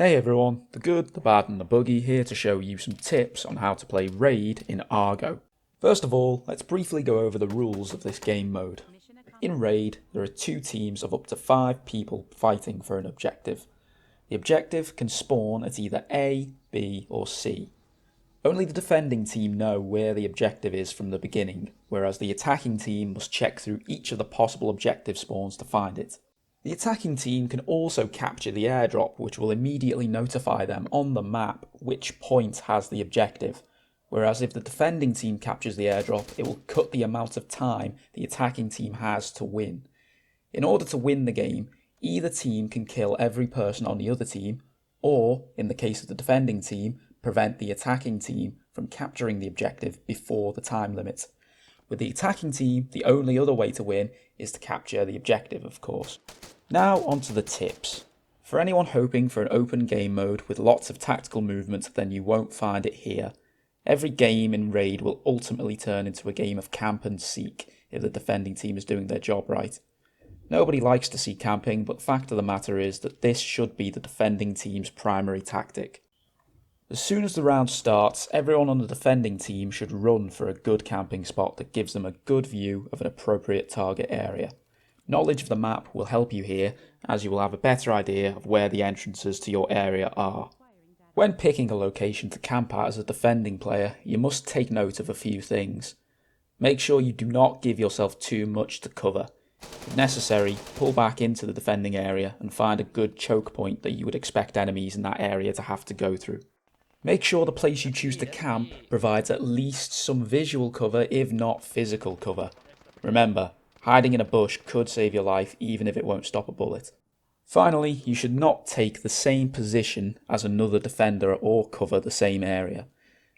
Hey everyone, the good, the bad and the buggy here to show you some tips on how to play Raid in ARGO. First of all, let's briefly go over the rules of this game mode. In Raid, there are two teams of up to 5 people fighting for an objective. The objective can spawn at either A, B or C. Only the defending team know where the objective is from the beginning, whereas the attacking team must check through each of the possible objective spawns to find it. The attacking team can also capture the airdrop, which will immediately notify them on the map which point has the objective, whereas if the defending team captures the airdrop, it will cut the amount of time the attacking team has to win. In order to win the game, either team can kill every person on the other team, or, in the case of the defending team, prevent the attacking team from capturing the objective before the time limit. With the attacking team, the only other way to win is to capture the objective, of course. Now onto the tips. For anyone hoping for an open game mode with lots of tactical movement, then you won't find it here. Every game in Raid will ultimately turn into a game of camp and seek if the defending team is doing their job right. Nobody likes to see camping, but the fact of the matter is that this should be the defending team's primary tactic. As soon as the round starts, everyone on the defending team should run for a good camping spot that gives them a good view of an appropriate target area. Knowledge of the map will help you here, as you will have a better idea of where the entrances to your area are. When picking a location to camp at as a defending player, you must take note of a few things. Make sure you do not give yourself too much to cover. If necessary, pull back into the defending area and find a good choke point that you would expect enemies in that area to have to go through. Make sure the place you choose to camp provides at least some visual cover, if not physical cover. Remember, hiding in a bush could save your life even if it won't stop a bullet. Finally, you should not take the same position as another defender or cover the same area.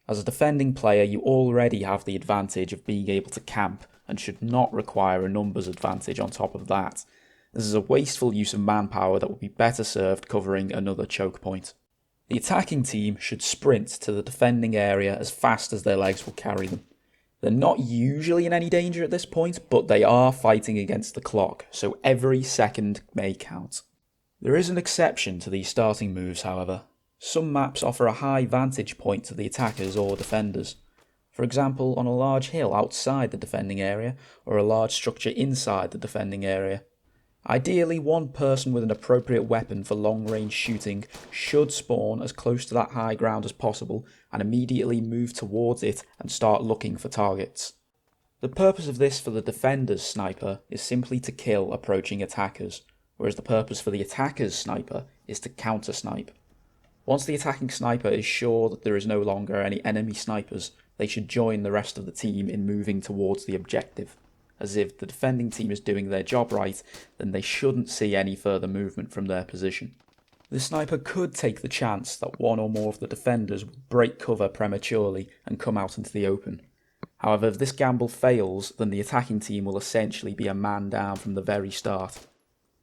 As a defending player, you already have the advantage of being able to camp and should not require a numbers advantage on top of that. This is a wasteful use of manpower that would be better served covering another choke point. The attacking team should sprint to the defending area as fast as their legs will carry them. They're not usually in any danger at this point, but they are fighting against the clock, so every second may count. There is an exception to these starting moves, however. Some maps offer a high vantage point to the attackers or defenders. For example, on a large hill outside the defending area, or a large structure inside the defending area. Ideally, one person with an appropriate weapon for long-range shooting should spawn as close to that high ground as possible and immediately move towards it and start looking for targets. The purpose of this for the defender's sniper is simply to kill approaching attackers, whereas the purpose for the attacker's sniper is to counter-snipe. Once the attacking sniper is sure that there is no longer any enemy snipers, they should join the rest of the team in moving towards the objective. As if the defending team is doing their job right, then they shouldn't see any further movement from their position. The sniper could take the chance that one or more of the defenders will break cover prematurely and come out into the open. However, if this gamble fails, then the attacking team will essentially be a man down from the very start.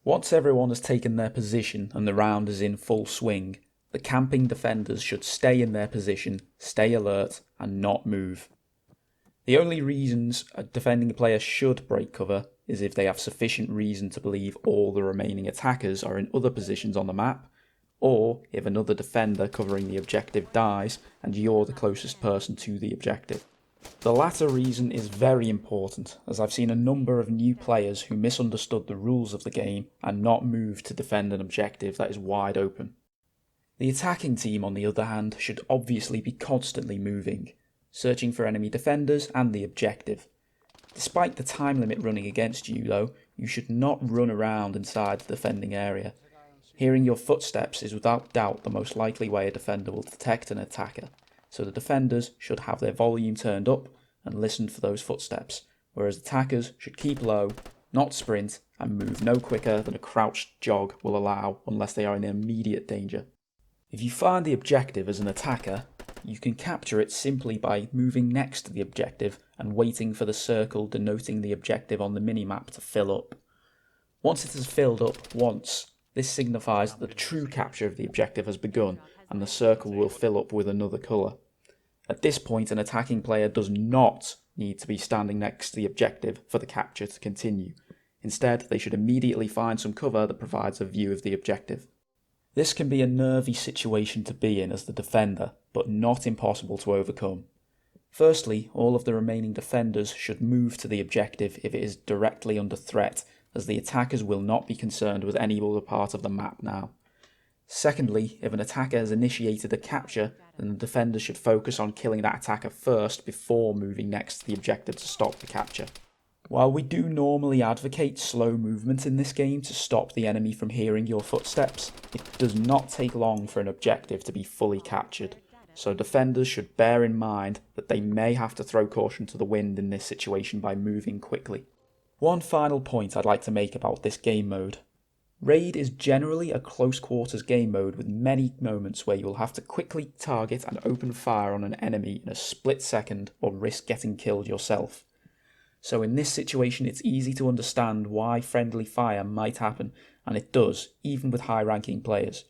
Once everyone has taken their position and the round is in full swing, the camping defenders should stay in their position, stay alert, and not move. The only reasons a defending player should break cover is if they have sufficient reason to believe all the remaining attackers are in other positions on the map, or if another defender covering the objective dies and you're the closest person to the objective. The latter reason is very important, as I've seen a number of new players who misunderstood the rules of the game and not moved to defend an objective that is wide open. The attacking team, on the other hand, should obviously be constantly moving, searching for enemy defenders and the objective. Despite the time limit running against you though, you should not run around inside the defending area. Hearing your footsteps is without doubt the most likely way a defender will detect an attacker, so the defenders should have their volume turned up and listen for those footsteps, whereas attackers should keep low, not sprint, and move no quicker than a crouched jog will allow unless they are in immediate danger. If you find the objective as an attacker, you can capture it simply by moving next to the objective and waiting for the circle denoting the objective on the minimap to fill up. Once it has filled up once, this signifies that the true capture of the objective has begun and the circle will fill up with another colour. At this point, an attacking player does not need to be standing next to the objective for the capture to continue. Instead, they should immediately find some cover that provides a view of the objective. This can be a nervy situation to be in as the defender, but not impossible to overcome. Firstly, all of the remaining defenders should move to the objective if it is directly under threat, as the attackers will not be concerned with any other part of the map now. Secondly, if an attacker has initiated a capture, then the defenders should focus on killing that attacker first before moving next to the objective to stop the capture. While we do normally advocate slow movement in this game to stop the enemy from hearing your footsteps, it does not take long for an objective to be fully captured, so defenders should bear in mind that they may have to throw caution to the wind in this situation by moving quickly. One final point I'd like to make about this game mode. Raid is generally a close quarters game mode with many moments where you will have to quickly target and open fire on an enemy in a split second or risk getting killed yourself. So in this situation it's easy to understand why friendly fire might happen, and it does, even with high ranking players.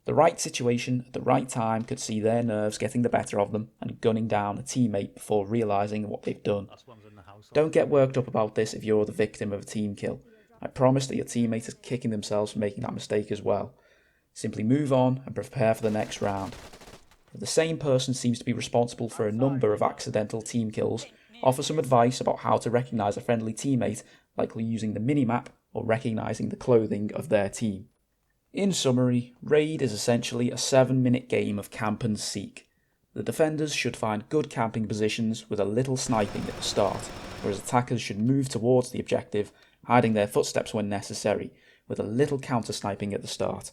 The right situation at the right time could see their nerves getting the better of them and gunning down a teammate before realising what they've done. Don't get worked up about this if you're the victim of a team kill. I promise that your teammate is kicking themselves for making that mistake as well. Simply move on and prepare for the next round. If the same person seems to be responsible for a number of accidental team kills, offer some advice about how to recognise a friendly teammate, likely using the minimap or recognising the clothing of their team. In summary, Raid is essentially a 7-minute game of camp and seek. The defenders should find good camping positions with a little sniping at the start, whereas attackers should move towards the objective, hiding their footsteps when necessary, with a little counter-sniping at the start.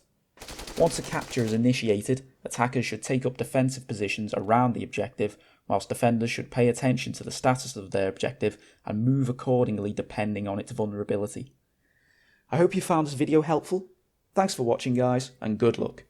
Once a capture is initiated, attackers should take up defensive positions around the objective, whilst defenders should pay attention to the status of their objective and move accordingly depending on its vulnerability. I hope you found this video helpful. Thanks for watching guys, and good luck.